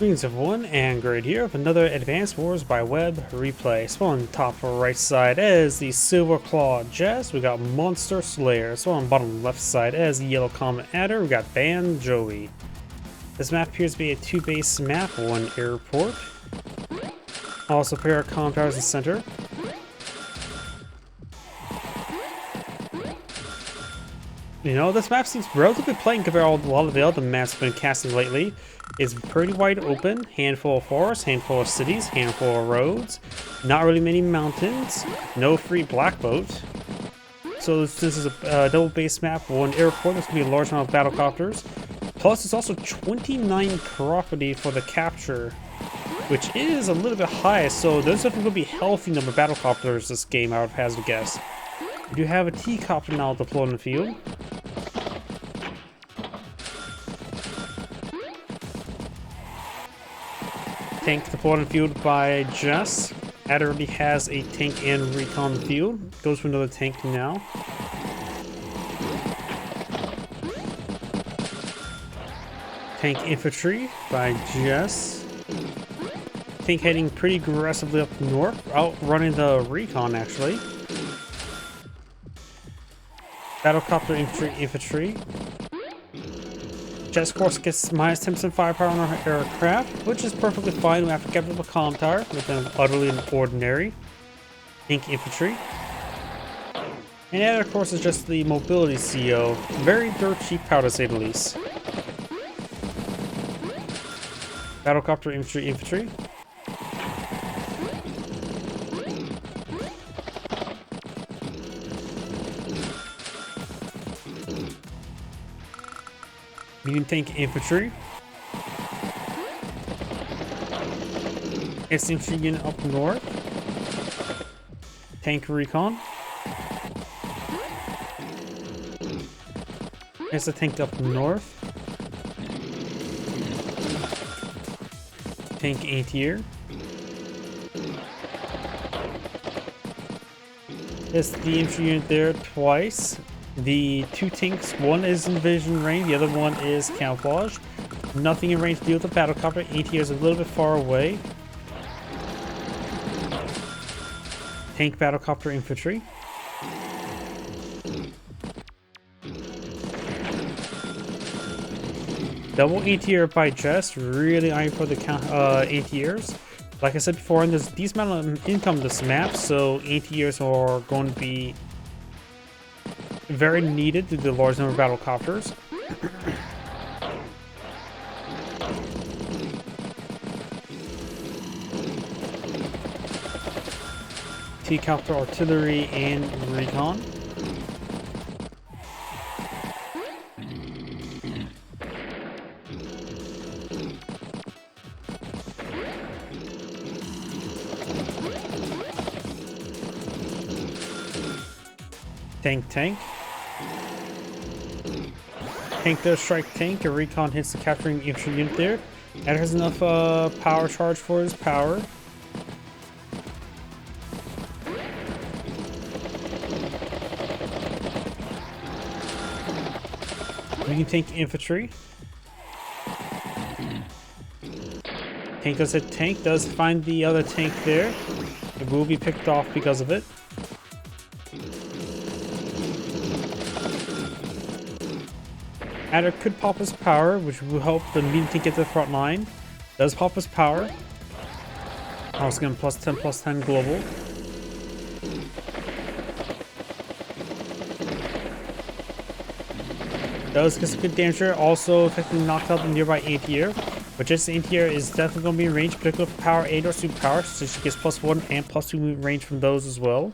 Greetings everyone, and Grade here with another Advanced Wars by Web replay. So on the top right side is the Silver Claw Jess, we got MonsterSlayer. So on the bottom left side is the Yellow Comet Adder, we got Banjoey. This map appears to be a 2-base map, 1 airport. Also pair of comm towers in the center. You know, this map seems relatively plain compared to a lot of the other maps I've been casting lately. It's pretty wide open, handful of forests, handful of cities, handful of roads, not really many mountains, no free black boat. So this is a double base map, 1 airport, there's going to be a large amount of battlecopters. Plus it's also 29 property for the capture, which is a little bit high, so there's definitely going to be a healthy number of battlecopters this game, I would hazard a guess. We do have a T-copter now deployed in the field. Tank deployed in the field by Jess. Adder already has a tank and recon in the field. Goes for another tank now. Tank infantry by Jess. Tank heading pretty aggressively up north, outrunning the recon actually. Battlecopter infantry. Jess, of course, gets minus 10% firepower on our aircraft, which is perfectly fine after getting up a comm tower, with them utterly ordinary. Tank infantry. And that, of course, is just the mobility CO. Very dirt cheap power, to say the least. Battlecopter infantry. Medium tank infantry. Infantry unit up north. Tank recon. There's a tank up north. Tank anti-air. There's the infantry unit there twice. The 2 tanks, one is in vision range, the other one is camouflage. Nothing in range to deal with the battlecopter. AT is a little bit far away. Tank battlecopter infantry. Double ATR by Jess, really eyeing for the ATRs. Like I said before, there's a decent amount of income this map, so ATRs are going to be very needed due to the large number of battlecopters. T-copter artillery and recon. Tank. Tank does strike tank, a recon hits the capturing infantry unit there. That has enough power charge for his power. Medium tank infantry. Tank does hit tank, does find the other tank there. It will be picked off because of it. Adder could pop his power, which will help the medium tank get to the front line. Does pop his power. Also getting +10/+10 global. Does get some good damage there. Also effectively knocked out the nearby anti-air. But just the anti-air is definitely going to be in range, particularly for power and or super power. So she gets +1 and +2 movement range from those as well.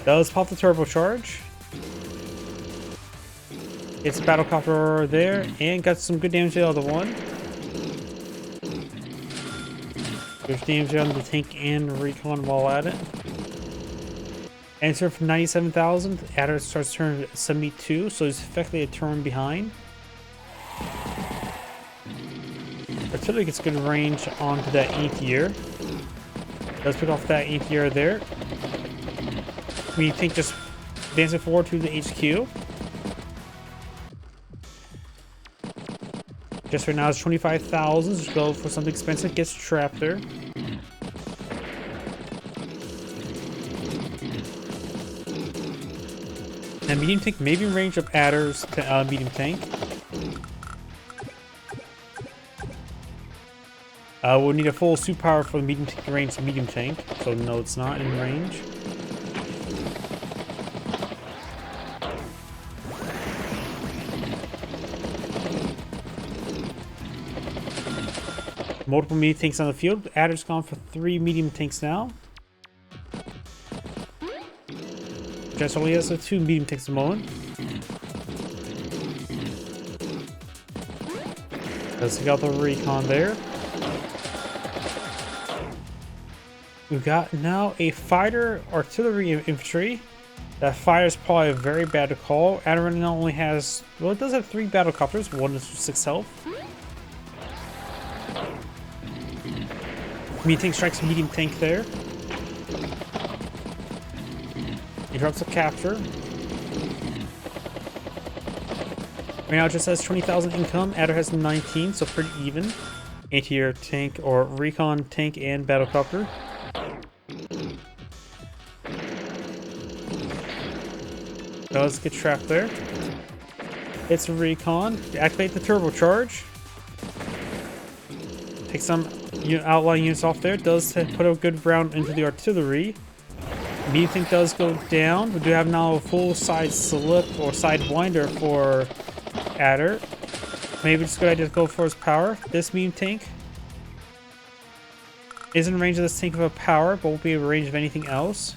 Does pop the turbocharge. It's a battlecopter there, and got some good damage to the other one. There's damage on the tank and recon while at it. Answer for 97,000. Adder starts turn 72, so he's effectively a turn behind. Artillery gets good range onto that anti-air. Does pick off that anti-air there. We think just advancing forward to the HQ. Just right now it's 25,000. Just go for something expensive. Gets trapped there. And medium tank maybe in range of Adder's medium tank. We'll need a full suit power for the medium tank range medium tank. So no, it's not in range. Multiple medium tanks on the field. Adder's gone for 3 medium tanks now. Jess only has 2 medium tanks at the moment. Let's take out the recon there. We've got now a fighter artillery infantry. That fighter is probably a very bad to call. Adder not only has, well, it does have 3 battle copters. 1 is 6 health. Medium tank strikes medium tank there. Interrupts the capture. Right now it just has 20,000 income. Adder has 19, so pretty even. Anti-air tank or recon tank and battlecopter. Does get trapped there. It's a recon. Activate the turbocharge. Take some outlying units off there. Does put a good round into the artillery. Medium tank does go down. We do have now a full side slip or side winder for Adder. Maybe it's a good idea to go for his power. This medium tank is in range of this tank of a power, but won't be in range of anything else.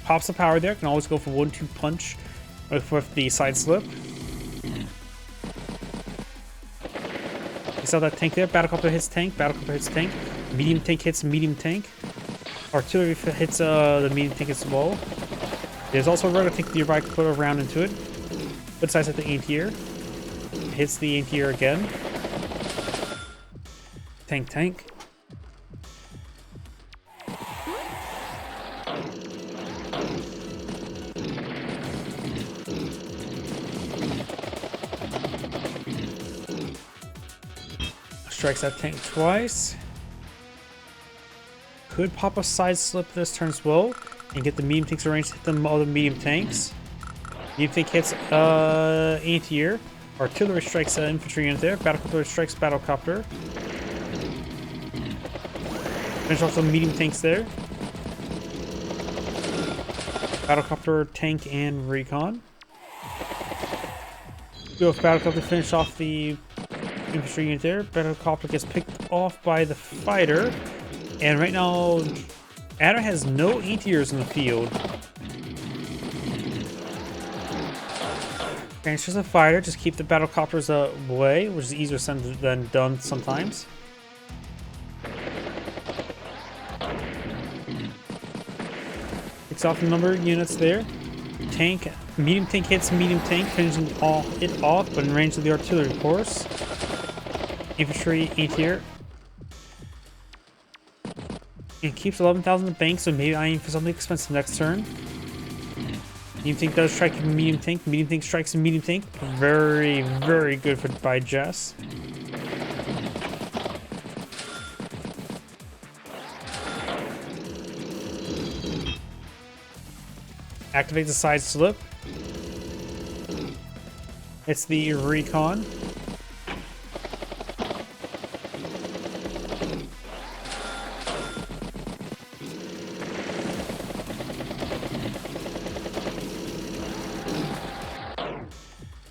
Pops the power there. Can always go for 1-2 punch with the side slip. You saw that tank there. Battlecopter hits tank. Battlecopter hits tank. Medium tank hits medium tank. Artillery hits the medium tank as well. There's also a rotor tank nearby. Put a round into it. Good size at the anti-air. Hits the anti-air again. Tank. Strikes that tank twice. Could pop a side slip this turn as well and get the medium tanks arranged to hit the other medium tanks. Medium tank hits anti-air. Artillery strikes infantry in there. Battlecopter strikes battlecopter. Finish off some medium tanks there. Battlecopter, tank, and recon. Go with battlecopter, finish off the infantry unit there. Battlecopter gets picked off by the fighter. And right now, Adder has no anti-airs in the field. And it's just a fighter. Just keep the battlecopters away, which is easier said than done sometimes. Picks off the number of units there. Tank, medium tank hits medium tank, finishing it off, but in range of the artillery, of course. Infantry, anti-air. And keeps 11,000 in the bank, so maybe I aim for something expensive next turn. Medium tank does strike medium tank. Medium tank strikes medium tank. Very, very good by Jess. Activate the side slip. It's the recon.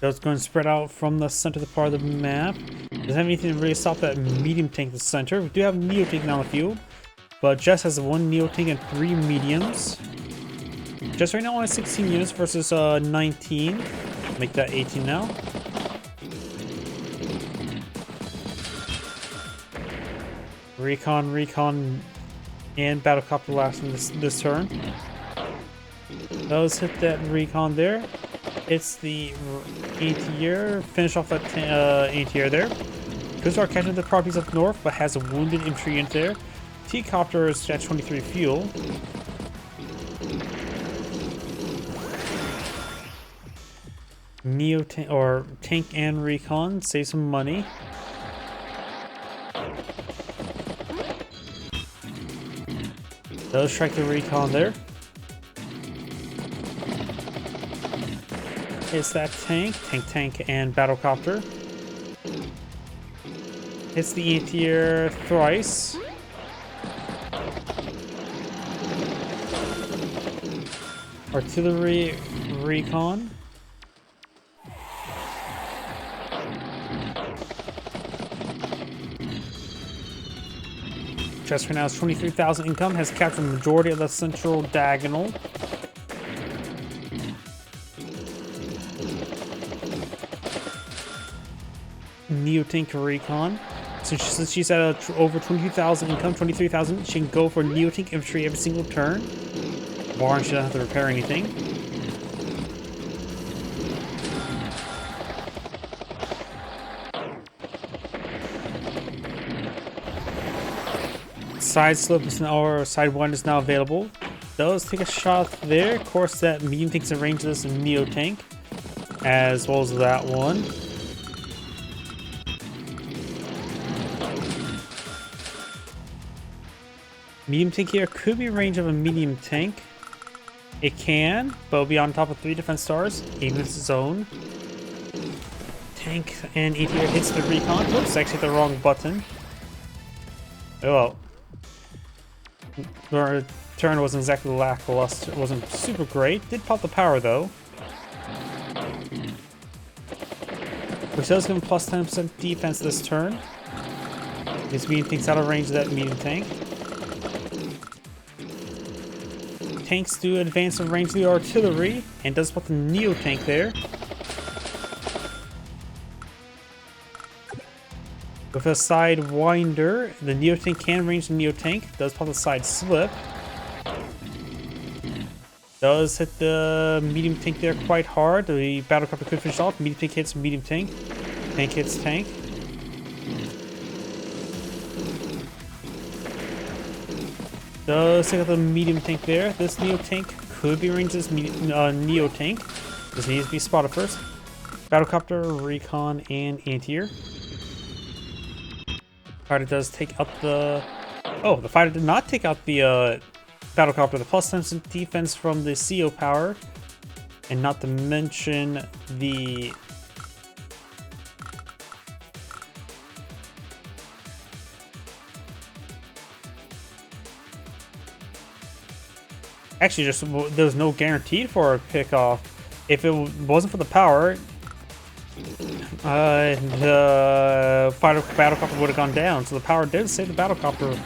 It's going to spread out from the center of the part of the map. Doesn't have anything to really stop that medium tank in the center. We do have a neo tank now on the field, but Jess has 1 neo tank and 3 mediums. Jess right now only has 16 units versus 19. Make that 18 now. Recon, and battlecopter last in this turn. Those hit that recon there. It's the anti-air. Finish off that anti-air there. Could start catching the properties up north, but has a wounded infantry in there. T-copter is at 23 fuel. Neo tank or tank and recon, save some money. Does strike the recon there. Hits that tank, and battlecopter. Hits the E tier thrice. Artillery recon. Jess right now has 23,000 income, has captured the majority of the central diagonal. Neo-tank recon. So since she's at over 22,000 income, 23,000, she can go for Neo-tank infantry every single turn. Barn shouldn't have to repair anything. Side slip is now, or side one is now available. Does take a shot there. Of course, that medium tank's in range of this Neo tank, as well as that one. Medium tank here could be in range of a medium tank. It can, but it'll be on top of 3 defense stars, even if it's its own. Tank and ATR hits the recon. Whoops, actually the wrong button. Oh well. The turn wasn't exactly lackluster. It wasn't super great. Did pop the power though. Which does give him plus 10% defense this turn. This medium tank's out of range of that medium tank. Tanks do advance in range of the artillery, and does put the Neo tank there. With a side winder, the Neo tank can range the Neo tank. Does pop the side slip. Does hit the medium tank there quite hard. The battlecopter could finish off. Medium tank hits medium tank. Tank hits tank. Does take out the medium tank there. This Neo tank could be ranged as Neo tank. This needs to be spotted first. Battlecopter, recon, and anti-air. Fighter does take out the... Oh, the fighter did not take out the battlecopter. The plus 10% defense from the CO power. And not to mention the... Actually, just there's no guaranteed for a pickoff. If it wasn't for the power, the battlecopter would have gone down. So the power did save the battlecopter.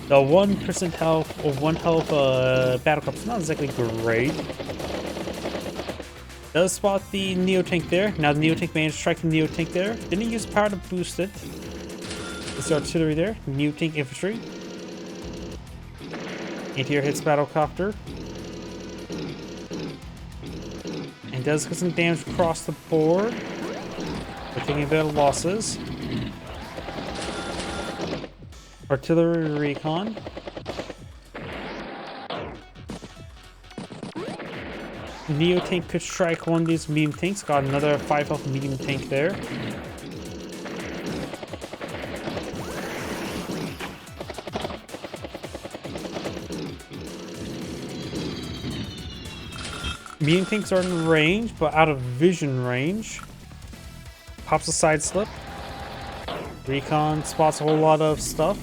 The 1% health or 1 health battlecopter is not exactly great. Does spot the Neo tank there. Now the Neo tank managed to strike the Neo tank there. Didn't use power to boost it. It's the artillery there. Neo tank infantry. Anti-air hits battlecopter. And does get some damage across the board. We're taking a bit of losses. Artillery recon. Neo tank could strike one of these medium tanks. Got another 5 health medium tank there. Medium tanks are in range, but out of vision range. Pops a side slip. Recon spots a whole lot of stuff.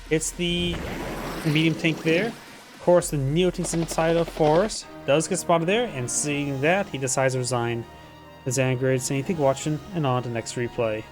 It's the medium tank there. Of course, the Neo tank's inside of forest. Does get spotted there, and seeing that, he decides to resign. As Angry saying, thank you for watching, and on to next replay.